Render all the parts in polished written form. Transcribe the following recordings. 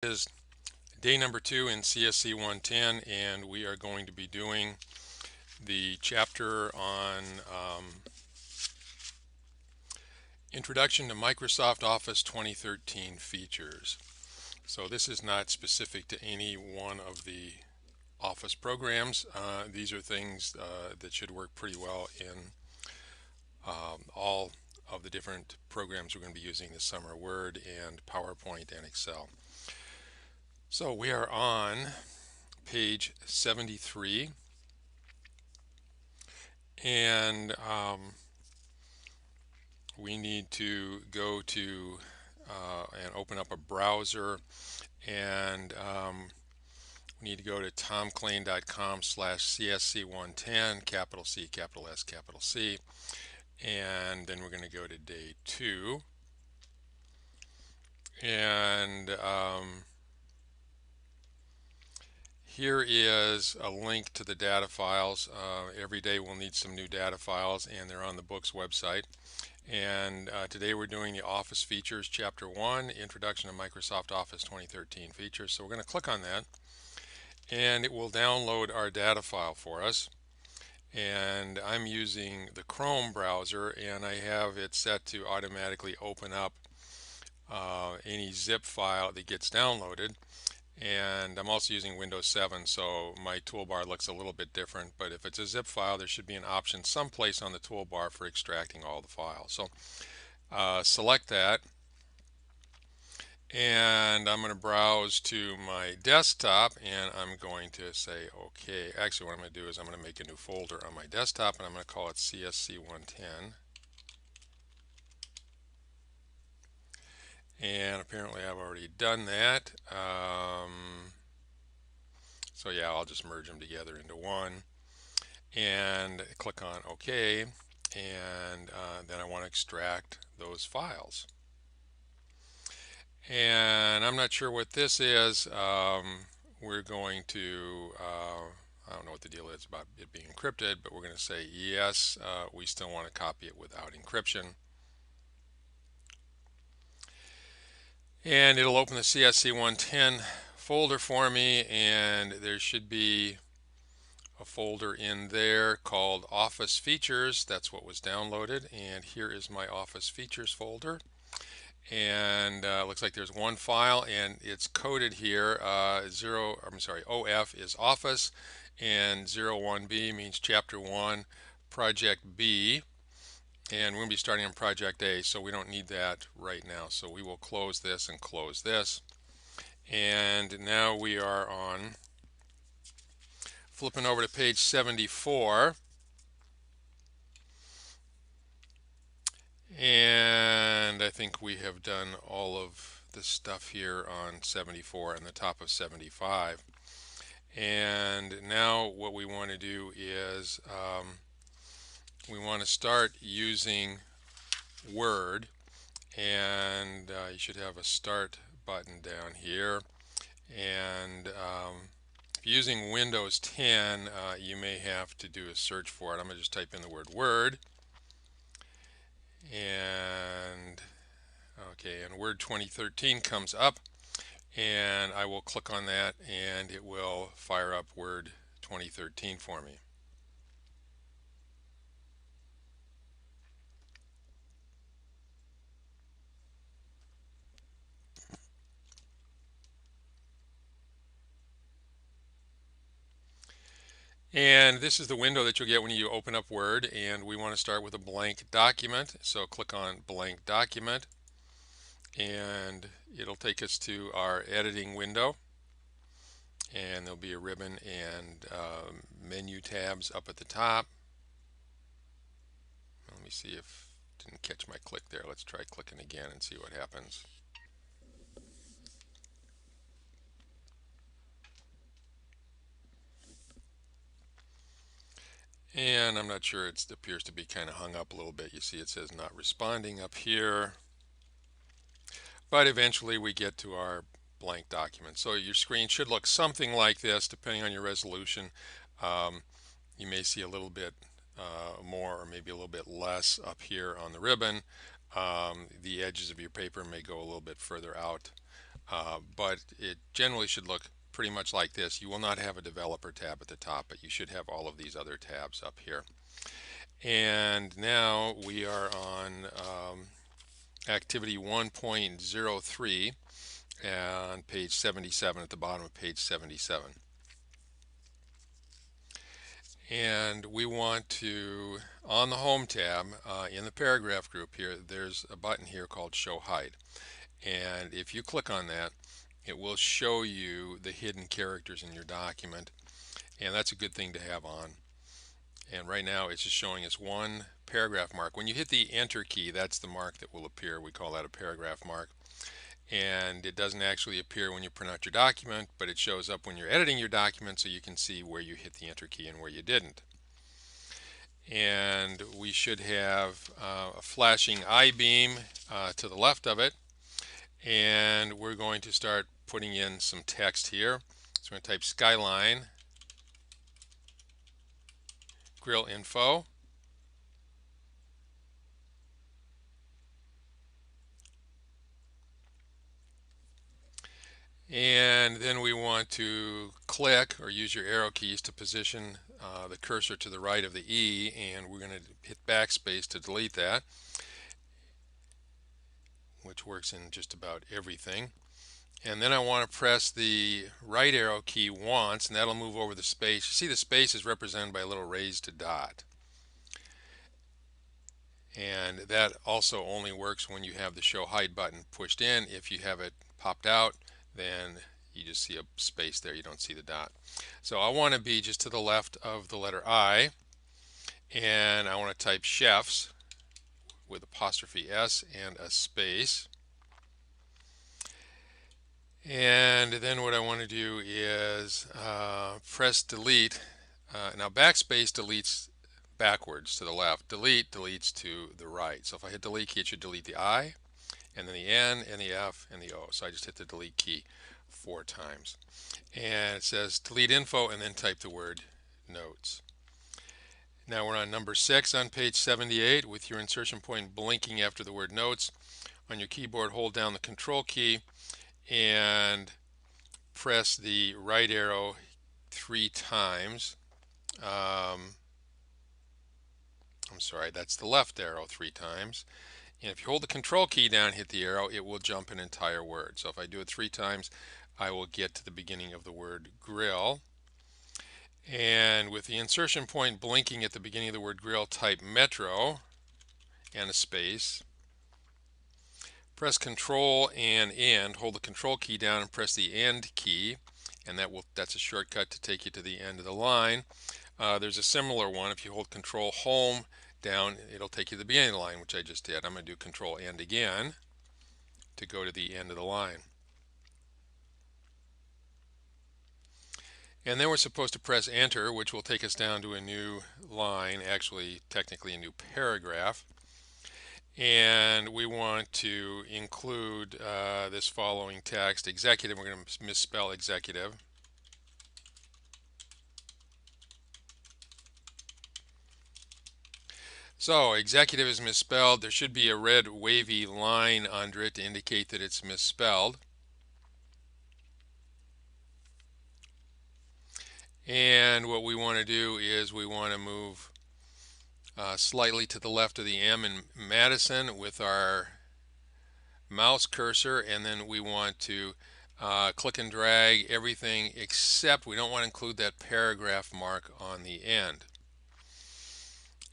Is day number 2 in CSC 110, and we are going to be doing the chapter on Introduction to Microsoft Office 2013 features. So this is not specific to any one of the Office programs. These are things that should work pretty well in all of the different programs we're going to be using this summer: Word and PowerPoint and Excel. So we are on page 73, and we need to go to and open up a browser, and we need to go to tomclain.com/CSC110, capital C, capital S, capital C, and then we're going to go to day 2, and here is a link to the data files. Every day we'll need some new data files, and they're on the book's website. And today we're doing the Office Features, Chapter 1, Introduction to Microsoft Office 2013 Features. So we're going to click on that, and it will download our data file for us. And I'm using the Chrome browser, and I have it set to automatically open up any zip file that gets downloaded. And I'm also using Windows 7, so my toolbar looks a little bit different. But if it's a zip file, there should be an option someplace on the toolbar for extracting all the files. So select that, and I'm going to browse to my desktop, and I'm going to say OK. Actually, what I'm going to do is I'm going to make a new folder on my desktop, and I'm going to call it CSC110. And apparently I've already done that. So yeah, I'll just merge them together into one, and click on OK, and then I want to extract those files. And I'm not sure what this is. We're going to, I don't know what the deal is about it being encrypted, but we're going to say yes, we still want to copy it without encryption. And it'll open the CSC110 folder for me, and there should be a folder in there called Office Features. That's what was downloaded, and here is my Office Features folder. And looks like there's one file, and it's coded here. OF is Office, and 01B means Chapter 1, Project B. And we're going to be starting on Project A, so we don't need that right now. So we will close this and close this. And now we are on, flipping over to page 74. And I think we have done all of the stuff here on 74 and the top of 75. And now what we want to do is we want to start using Word, and you should have a start button down here. And if you're using Windows 10, you may have to do a search for it. I'm going to just type in the word Word, and okay, and Word 2013 comes up, and I will click on that, and it will fire up Word 2013 for me. And this is the window that you'll get when you open up Word, and we want to start with a blank document. So click on Blank Document, and it'll take us to our editing window, and there'll be a ribbon and menu tabs up at the top. Let me see if didn't catch my click there. Let's try clicking again and see what happens. And I'm not sure, it appears to be kind of hung up a little bit. You see it says not responding up here. But eventually we get to our blank document. So your screen should look something like this, depending on your resolution. You may see a little bit more or maybe a little bit less up here on the ribbon. The edges of your paper may go a little bit further out but it generally should look pretty much like this. You will not have a developer tab at the top, but you should have all of these other tabs up here. And now we are on activity 1.03 on page 77, at the bottom of page 77. And we want to, on the Home tab, in the paragraph group here, there's a button here called Show Hide. And if you click on that, it will show you the hidden characters in your document. And that's a good thing to have on. And right now it's just showing us one paragraph mark. When you hit the Enter key, that's the mark that will appear. We call that a paragraph mark. And it doesn't actually appear when you print out your document, but it shows up when you're editing your document, so you can see where you hit the Enter key and where you didn't. And we should have a flashing I-beam to the left of it, and we're going to start putting in some text here. So we're going to type Skyline Grill Info. And then we want to click or use your arrow keys to position the cursor to the right of the E, and we're going to hit backspace to delete that, which works in just about everything. And then I want to press the right arrow key once, and that'll move over the space. You see the space is represented by a little raised dot. And that also only works when you have the Show Hide button pushed in. If you have it popped out, then you just see a space there. You don't see the dot. So I want to be just to the left of the letter I, and I want to type chefs with apostrophe S and a space. And then what I want to do is press delete. Now backspace deletes backwards to the left. Delete deletes to the right. So if I hit delete key, it should delete the I, and then the N, and the F, and the O. So I just hit the delete key 4 times. And it says delete info, and then type the word notes. Now we're on number 6 on page 78 with your insertion point blinking after the word notes. On your keyboard, hold down the control key and press the right arrow 3 times. I'm sorry, that's the left arrow 3 times. And if you hold the control key down, hit the arrow, it will jump an entire word. So if I do it 3 times, I will get to the beginning of the word grill. And with the insertion point blinking at the beginning of the word grill, type Metro and a space. Press Control and End. Hold the Control key down and press the End key, and that's a shortcut to take you to the end of the line. There's a similar one. If you hold Control Home down, it'll take you to the beginning of the line, which I just did. I'm going to do Control End again to go to the end of the line. And then we're supposed to press Enter, which will take us down to a new line, actually technically a new paragraph. And we want to include this following text. Executive, we're going to misspell executive. So executive is misspelled. There should be a red wavy line under it to indicate that it's misspelled. And what we want to do is we want to move slightly to the left of the M in Madison with our mouse cursor, and then we want to click and drag everything except we don't want to include that paragraph mark on the end.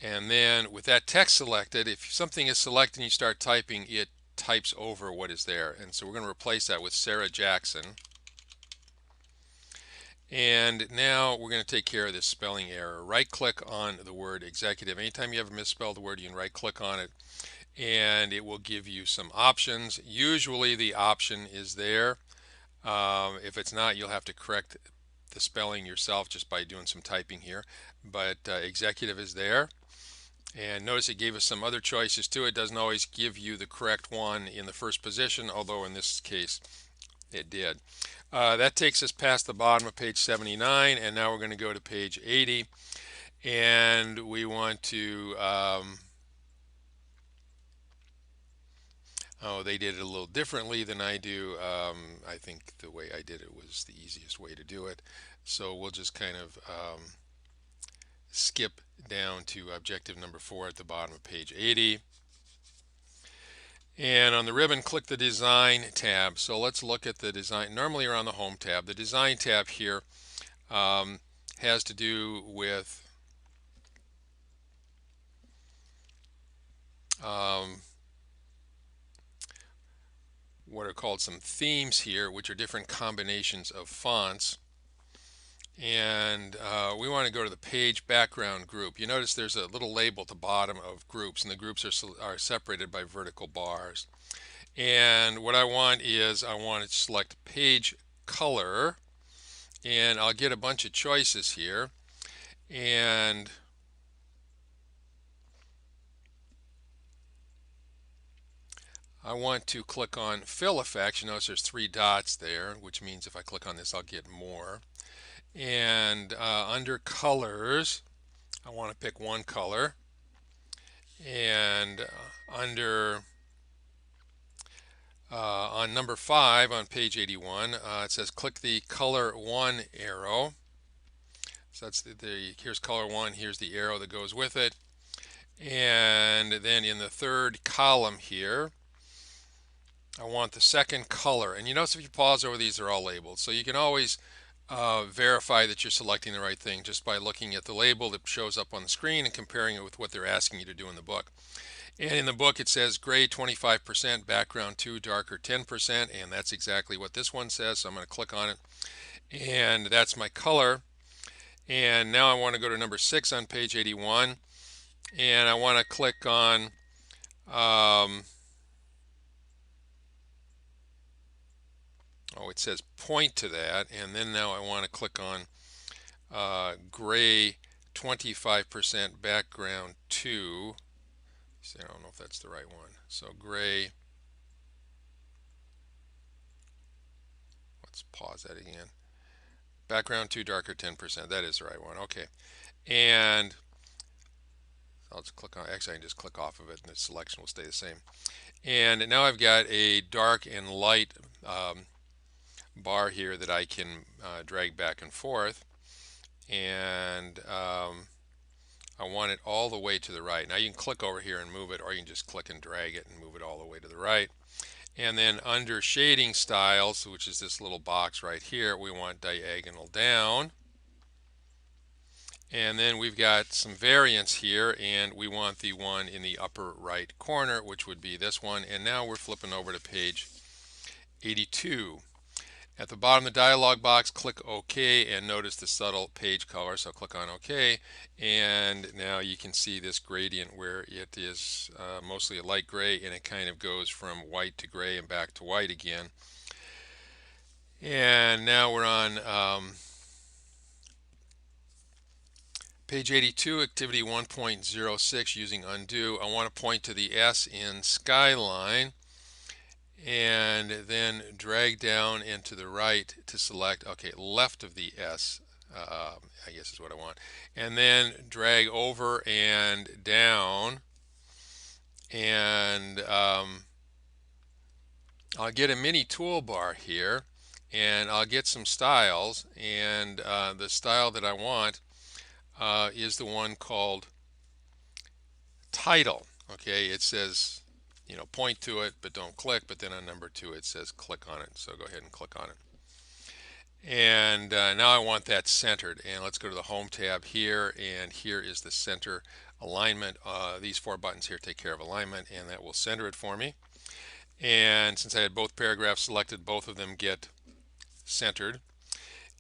And then with that text selected, if something is selected and you start typing, it types over what is there. And so we're going to replace that with Sarah Jackson. And now we're going to take care of this spelling error. Right click on the word executive. Anytime you have a misspelled word, you can right click on it and it will give you some options. Usually the option is there. If it's not, you'll have to correct the spelling yourself just by doing some typing here. But executive is there. And notice it gave us some other choices too. It doesn't always give you the correct one in the first position, although in this case it did. That takes us past the bottom of page 79, and now we're going to go to page 80, and we want to Oh, they did it a little differently than I do. I think the way I did it was the easiest way to do it. So we'll just kind of skip down to objective number 4 at the bottom of page 80. And on the ribbon, click the Design tab. So let's look at the design. Normally you're on the Home tab. The Design tab here has to do with what are called some themes here, which are different combinations of fonts. And we want to go to the page background group. You notice there's a little label at the bottom of groups, and the groups are separated by vertical bars. And what I want is I want to select page color, and I'll get a bunch of choices here. And I want to click on fill effects. You notice there's 3 dots there, which means if I click on this, I'll get more. And under colors, I want to pick one color. And under on number 5 on page 81, it says click the color 1 arrow. So that's here's color 1, here's the arrow that goes with it. And then in the third column here, I want the second color. And you notice if you pause over these, they're all labeled. So you can always verify that you're selecting the right thing just by looking at the label that shows up on the screen and comparing it with what they're asking you to do in the book. And in the book it says gray 25%, background 2, darker 10%, and that's exactly what this one says. So I'm going to click on it, and that's my color. And now I want to go to number 6 on page 81, and I want to click on it says point to that, and then now I want to click on gray 25%, background 2. See, I don't know if that's the right one. So gray, let's pause that again. Background 2, darker 10%. That is the right one. Okay. And I'll just click on, actually I can just click off of it and the selection will stay the same. And now I've got a dark and light bar here that I can drag back and forth. And I want it all the way to the right. Now you can click over here and move it, or you can just click and drag it and move it all the way to the right. And then under shading styles, which is this little box right here, we want diagonal down. And then we've got some variants here, and we want the one in the upper right corner, which would be this one. And now we're flipping over to page 82. At the bottom of the dialog box, click OK, and notice the subtle page color. So click on OK, and now you can see this gradient where it is mostly a light gray, and it kind of goes from white to gray and back to white again. And now we're on page 82, activity 1.06, using undo. I want to point to the S in Skyline, and then drag down and to the right to select, okay, left of the S, I guess is what I want. And then drag over and down, and I'll get a mini toolbar here, and I'll get some styles, and the style that I want is the one called title. Okay, it says, you know, point to it but don't click, but then on number 2 it says click on it, so go ahead and click on it. And now I want that centered, and let's go to the Home tab here, and here is the center alignment. These 4 buttons here take care of alignment, and that will center it for me. And since I had both paragraphs selected, both of them get centered.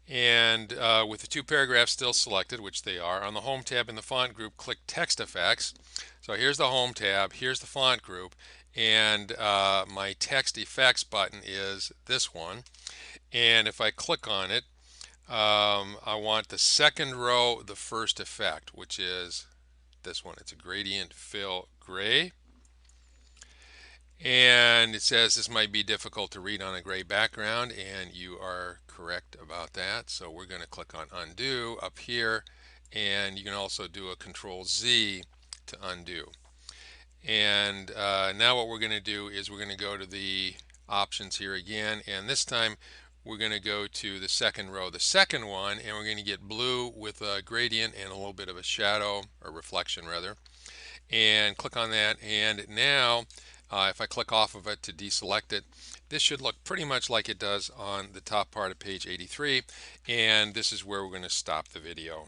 And with the 2 paragraphs still selected, which they are, on the Home tab in the font group, click Text Effects. So here's the Home tab, here's the font group, and my Text Effects button is this one. And if I click on it, I want the second row, the first effect, which is this one. It's a gradient fill gray. And it says this might be difficult to read on a gray background, and you are correct about that. So we're going to click on undo up here, and you can also do a Control Z to undo. And now what we're going to do is we're going to go to the options here again, and this time we're going to go to the second row, the second one, and we're going to get blue with a gradient and a little bit of a shadow, or reflection rather, and click on that. And now if I click off of it to deselect it, this should look pretty much like it does on the top part of page 83, and this is where we're going to stop the video.